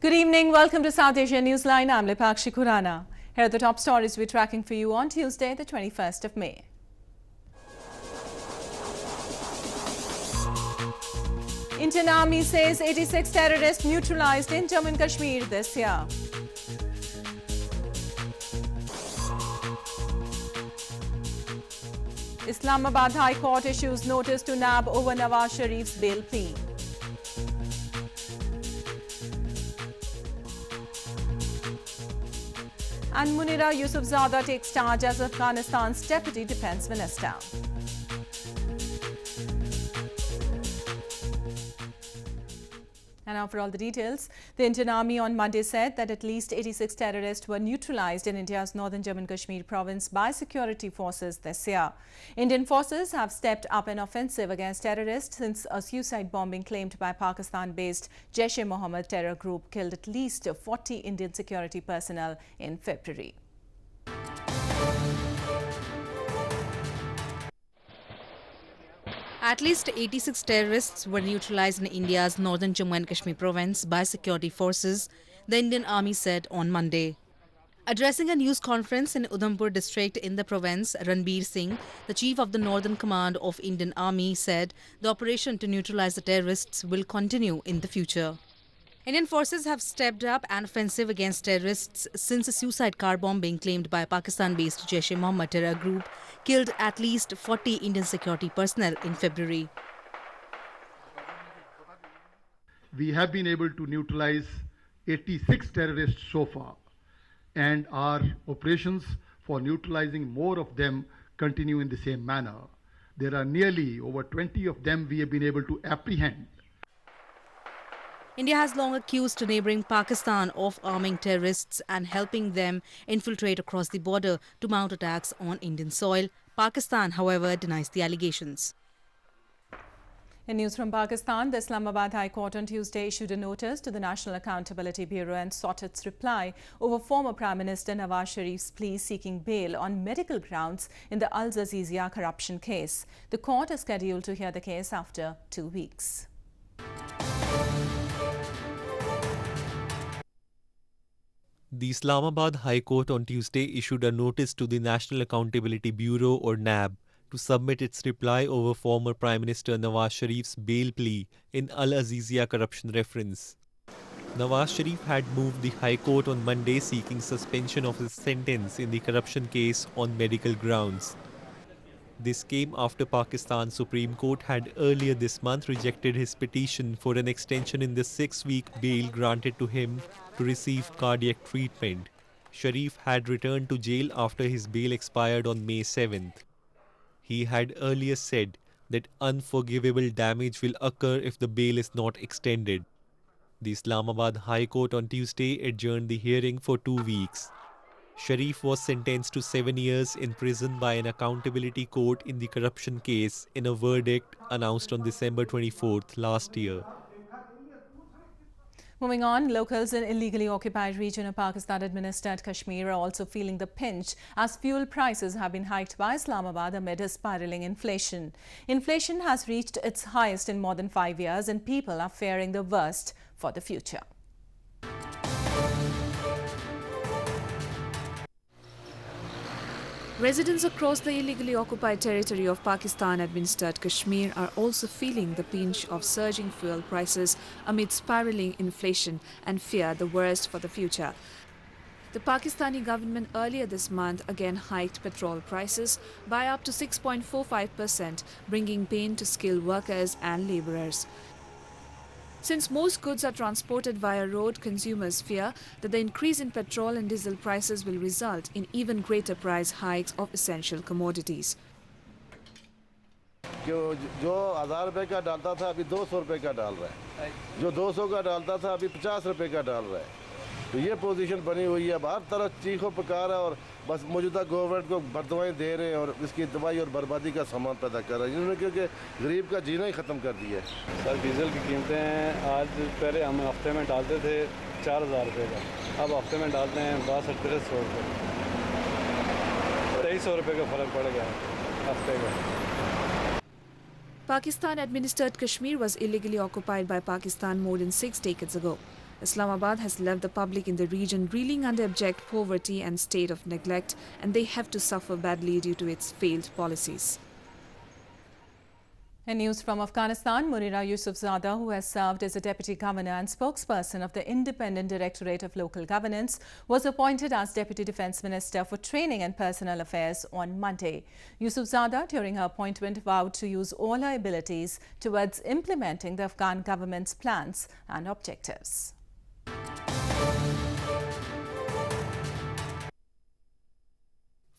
Good evening. Welcome to South Asia Newsline. I'm Lipakshi Khurana. Here are the top stories we're tracking for you on Tuesday, the 21st of May. Indian Army says 86 terrorists neutralized in Jammu and Kashmir this year. Islamabad High Court issues notice to NAB over Nawaz Sharif's bail plea. And Munira Yusufzada takes charge as Afghanistan's Deputy Defence Minister. And now for all the details. The Indian Army on Monday said that at least 86 terrorists were neutralized in India's northern Jammu and Kashmir province by security forces this year. Indian forces have stepped up an offensive against terrorists since a suicide bombing claimed by Pakistan-based Jaish-e-Mohammed terror group killed at least 40 Indian security personnel in February. At least 86 terrorists were neutralized in India's northern Jammu and Kashmir province by security forces, the Indian Army said on Monday. Addressing a news conference in Udhampur district in the province, Ranbir Singh, the chief of the Northern Command of Indian Army, said the operation to neutralize the terrorists will continue in the future. Indian forces have stepped up an offensive against terrorists since a suicide car bombing claimed by Pakistan-based Jaish-e-Mohammed terror group killed at least 40 Indian security personnel in February. We have been able to neutralize 86 terrorists so far, and our operations for neutralizing more of them continue in the same manner. There are nearly over 20 of them we have been able to apprehend. India has long accused neighbouring Pakistan of arming terrorists and helping them infiltrate across the border to mount attacks on Indian soil. Pakistan, however, denies the allegations. In news from Pakistan, the Islamabad High Court on Tuesday issued a notice to the National Accountability Bureau and sought its reply over former Prime Minister Nawaz Sharif's plea seeking bail on medical grounds in the Al Jazeera corruption case. The court is scheduled to hear the case after 2 weeks. The Islamabad High Court on Tuesday issued a notice to the National Accountability Bureau or NAB to submit its reply over former Prime Minister Nawaz Sharif's bail plea in Al Jazeera corruption reference. Nawaz Sharif had moved the High Court on Monday seeking suspension of his sentence in the corruption case on medical grounds. This came after Pakistan's Supreme Court had earlier this month rejected his petition for an extension in the 6-week bail granted to him to receive cardiac treatment. Sharif had returned to jail after his bail expired on May 7th. He had earlier said that unforgivable damage will occur if the bail is not extended. The Islamabad High Court on Tuesday adjourned the hearing for 2 weeks. Sharif was sentenced to 7 years in prison by an accountability court in the corruption case in a verdict announced on December 24th last year. Moving on, locals in illegally occupied region of Pakistan-administered Kashmir are also feeling the pinch as fuel prices have been hiked by Islamabad amid a spiralling inflation. Inflation has reached its highest in more than 5 years and people are fearing the worst for the future. Residents across the illegally occupied territory of Pakistan-administered Kashmir are also feeling the pinch of surging fuel prices amid spiraling inflation and fear the worst for the future. The Pakistani government earlier this month again hiked petrol prices by up to 6.45%, bringing pain to skilled workers and labourers. Since most goods are transported via road, consumers fear that the increase in petrol and diesel prices will result in even greater price hikes of essential commodities. जो 1000 रुपए का डालता था अभी 200 रुपए का डाल रहा है, जो 200 का डालता था अभी 50 रुपए का डाल रहा है, तो ये पोजीशन बनी हुई है। हर तरफ चीखों पुकार है और बस मौजूदा गवर्नमेंट को बददुआएं दे रहे हैं और इसकी तबाही और बर्बादी का सामान पैदा कर रहे हैं, जिन्होंने क्योंकि गरीब का जीना ही ख़त्म कर दिया है। सर डीजल की कीमतें आज पहले हम हफ्ते में डालते थे 4000 रुपये का, अब हफ्ते में डालते हैं 62-6300 रुपये, 2300 रुपये का फ़र्क पड़ गया हफ्ते का। Pakistan-administered Kashmir was illegally occupied by Pakistan more than 6 decades ago. Islamabad has left the public in the region reeling under abject poverty and state of neglect, and they have to suffer badly due to its failed policies. In news from Afghanistan, Munira Yusufzada, who has served as a deputy governor and spokesperson of the Independent Directorate of Local Governance, was appointed as Deputy Defence Minister for Training and Personnel Affairs on Monday. Yusufzada, during her appointment, vowed to use all her abilities towards implementing the Afghan government's plans and objectives.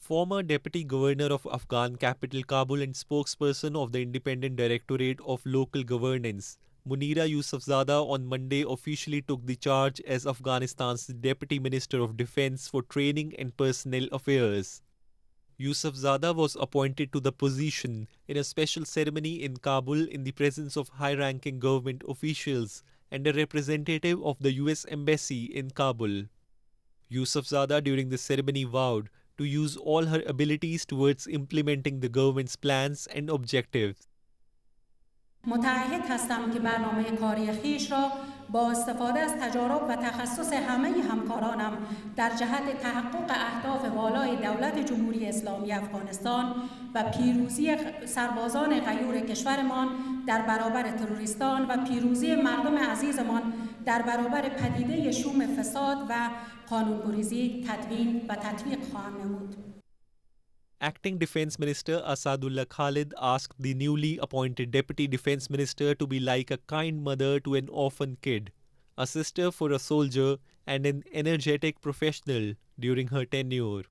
Former Deputy Governor of Afghan capital Kabul and spokesperson of the Independent Directorate of Local Governance, Munira Yusufzada, on Monday officially took the charge as Afghanistan's Deputy Minister of Defence for Training and Personnel Affairs. Yusufzada was appointed to the position in a special ceremony in Kabul in the presence of high-ranking government officials and a representative of the US Embassy in Kabul. Yusufzada during the ceremony vowed to use all her abilities towards implementing the government's plans and objectives. متعهد هستم که برنامه کاری خویش را با استفاده از تجارب و تخصص همه همکارانم در جهت تحقق اهداف والای دولت جمهوری اسلامی افغانستان و پیروزی سربازان غیور کشورمان در برابر تروریستان و پیروزی مردم عزیزمان در برابر پدیده شوم فساد و قانونگریزی تدوین و تطبیق خواهم نمود. Acting Defence Minister Asadullah Khalid asked the newly appointed Deputy Defence Minister to be like a kind mother to an orphan kid, a sister for a soldier, and an energetic professional during her tenure.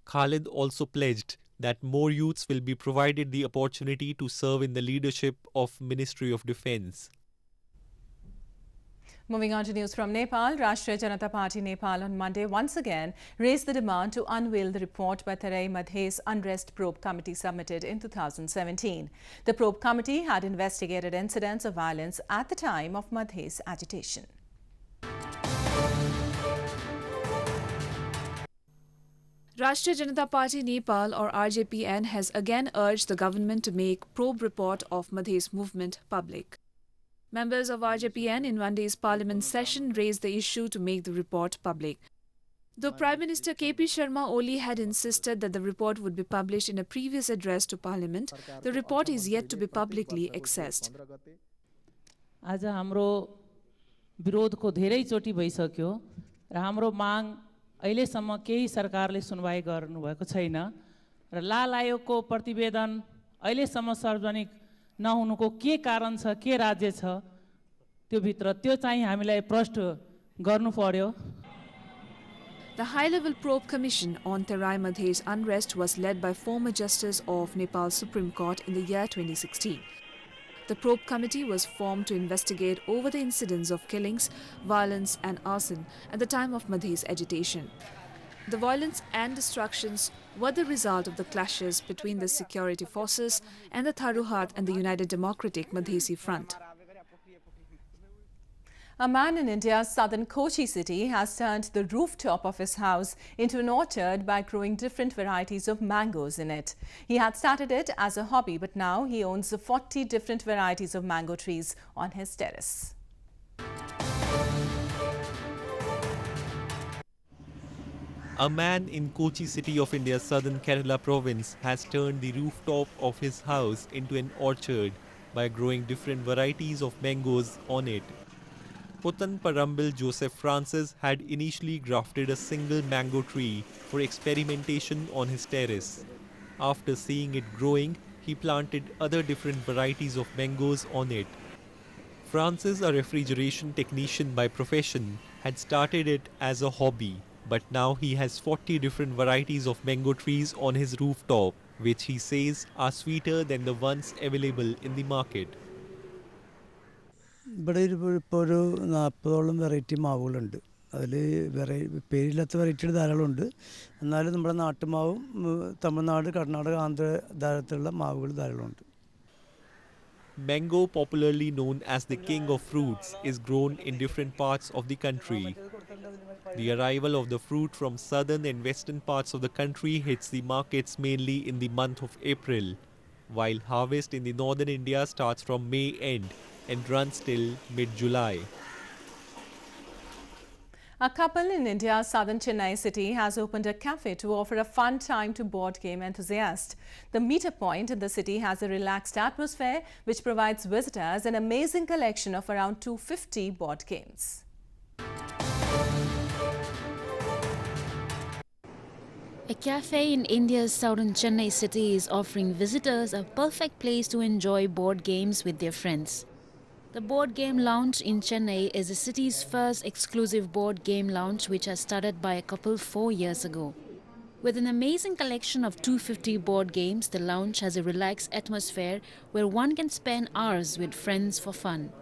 Khalid also pledged that more youths will be provided the opportunity to serve in the leadership of Ministry of Defence. Moving on to news from Nepal, Rashtriya Janata Party Nepal on Monday once again raised the demand to unveil the report by Party-Nepal's Unrest Probe Committee submitted in 2017. The probe committee had investigated incidents of violence at the time of Madhe's agitation. Rashtriya Janata Party Nepal, or RJPN, has again urged the government to make probe report of Madhe's movement public. Members of RJPN in one day's parliament session raised the issue to make the report public. Though Prime Minister KP Sharma Oli had insisted that the report would be published in a previous address to Parliament, the report is yet to be publicly accessed. आज हाम्रो विरोधको धेरै चोटी भइसक्यो र हाम्रो माग अहिलेसम्म केही सरकारले सुनवाई गर्नुभएको छैन र लाल आयोगको प्रतिवेदन अहिलेसम्म सार्वजनिक नहुनुको के कारण छ के राज्य छ त्यो भित्र त्यो चाहिँ हामीलाई प्रश्न गर्नु पर्यो. The high-level probe commission on Terai Madhe's unrest was led by former Justice of Nepal Supreme Court in the year 2016. The probe committee was formed to investigate over the incidents of killings, violence and arson at the time of Madhe's agitation. The violence and destructions were the result of the clashes between the security forces and the Tharuhat and the United Democratic Madhesi Front. A man in India's southern Kochi city has turned the rooftop of his house into an orchard by growing different varieties of mangoes in it. He had started it as a hobby, but now he owns 40 different varieties of mango trees on his terrace. A man in Kochi city of India's southern Kerala province has turned the rooftop of his house into an orchard by growing different varieties of mangoes on it. Putan Parambil Joseph Francis had initially grafted a single mango tree for experimentation on his terrace. After seeing it growing, he planted other different varieties of mangoes on it. Francis, a refrigeration technician by profession, had started it as a hobby. But now he has 40 different varieties of mango trees on his rooftop, which he says are sweeter than the ones available in the market. variety മാവുകളുണ്ട്. അതിൽ പേരില്ലാത്ത വെറൈറ്റിയുടെ ധാരാളമുണ്ട്. എന്നാലും നമ്മുടെ നാട്ടുമാവും തമിഴ്നാട്, കർണാടക, ആന്ധ്ര ധാരാളത്തിലുള്ള മാവുകൾ ധാരാളമുണ്ട്. Mango, popularly known as the king of fruits, is grown in different parts of the country. The arrival of the fruit from southern and western parts of the country hits the markets mainly in the month of April, while harvest in the northern India starts from May end and runs till mid-July. A couple in India's southern Chennai city has opened a cafe to offer a fun time to board game enthusiasts. The Meter Point in the city has a relaxed atmosphere which provides visitors an amazing collection of around 250 board games. A cafe in India's southern Chennai city is offering visitors a perfect place to enjoy board games with their friends. The Board Game Lounge in Chennai is the city's first exclusive board game lounge, which has started by a couple 4 years ago. With an amazing collection of 250 board games, the lounge has a relaxed atmosphere where one can spend hours with friends for fun.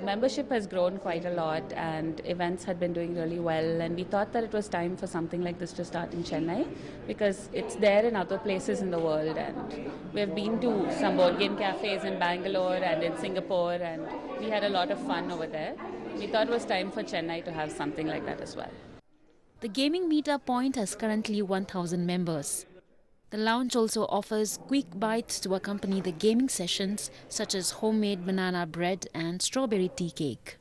Membership has grown quite a lot and events had been doing really well, and we thought that it was time for something like this to start in Chennai because it's there in other places in the world, and we've been to some board game cafes in Bangalore and in Singapore, and we had a lot of fun over there. We thought it was time for Chennai to have something like that as well. The Gaming Meter Point has currently 1,000 members. The lounge also offers quick bites to accompany the gaming sessions, such as homemade banana bread and strawberry tea cake.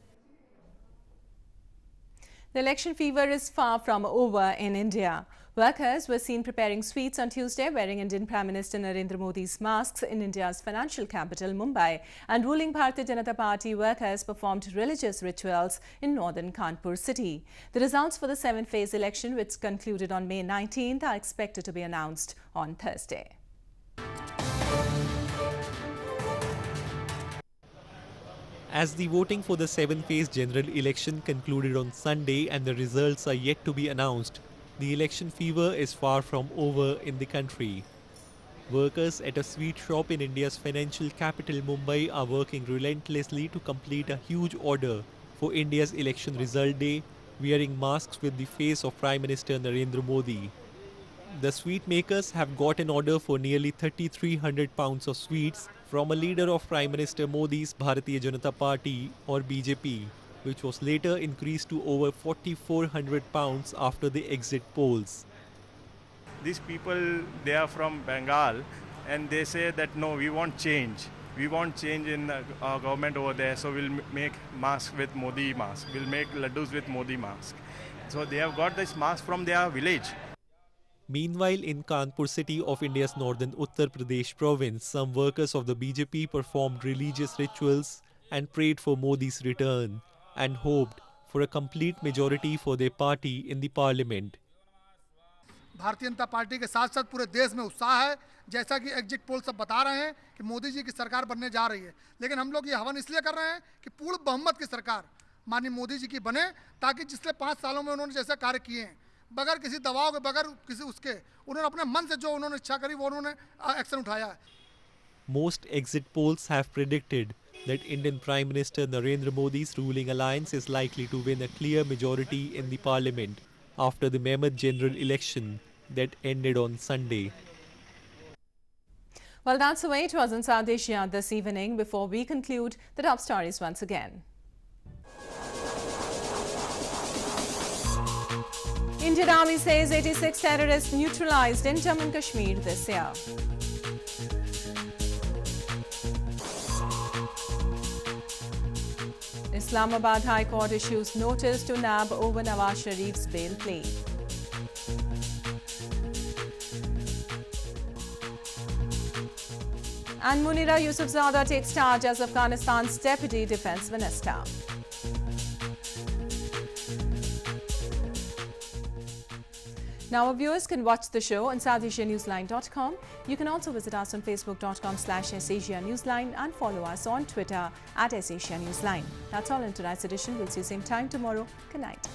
The election fever is far from over in India. Workers were seen preparing sweets on Tuesday, wearing Indian Prime Minister Narendra Modi's masks in India's financial capital, Mumbai. And ruling Bharatiya Janata Party workers performed religious rituals in northern Kanpur city. The results for the 7th-phase election, which concluded on May 19th, are expected to be announced on Thursday. As the voting for the 7th-phase general election concluded on Sunday and the results are yet to be announced, the election fever is far from over in the country. Workers at a sweet shop in India's financial capital Mumbai are working relentlessly to complete a huge order for India's election result day, wearing masks with the face of Prime Minister Narendra Modi. The sweet makers have got an order for nearly 3,300 pounds of sweets from a leader of Prime Minister Modi's Bharatiya Janata Party or BJP, which was later increased to over 4,400 pounds after the exit polls. These people, they are from Bengal and they say that no, we want change. We want change in our government over there, so we'll make masks with Modi mask. We'll make laddus with Modi mask. So they have got this mask from their village. Meanwhile, in Kanpur city of India's northern Uttar Pradesh province, some workers of the BJP performed religious rituals and prayed for Modi's return and hoped for a complete majority for their party in the parliament. Bharatiya Janata party के साथ साथ पूरे देश में उत्साह है, जैसा कि एग्जिट पोल सब बता रहे हैं कि मोदी जी की सरकार बनने जा रही है, लेकिन हम लोग ये हवन इसलिए कर रहे हैं कि पूर्ण बहुमत की सरकार माननीय मोदी जी की बने, ताकि पिछले 5 सालों में उन्होंने जैसे कार्य किए हैं, बगैर किसी दबाव के, बगैर किसी उसके, उन्होंने अपने मन से जो उन्होंने इच्छा करी वो उन्होंने एक्शन उठाया है. Most exit polls have predicted that Indian Prime Minister Narendra Modi's ruling alliance is likely to win a clear majority in the parliament after the Mehmet general election that ended on Sunday. Well, that's the way it was in South Asia this evening. Before we conclude, the top stories once again. Indian Army says 86 terrorists neutralized in Jammu and Kashmir this year. Islamabad High Court issues notice to NAB over Nawaz Sharif's bail plea. And Munira Yusufzada takes charge as Afghanistan's Deputy Defence Minister. Now, our viewers can watch the show on SouthAsiaNewsline.com. You can also visit us on Facebook.com/Asia Newsline and follow us on Twitter @Asia Newsline. That's all in tonight's edition. We'll see you same time tomorrow. Good night.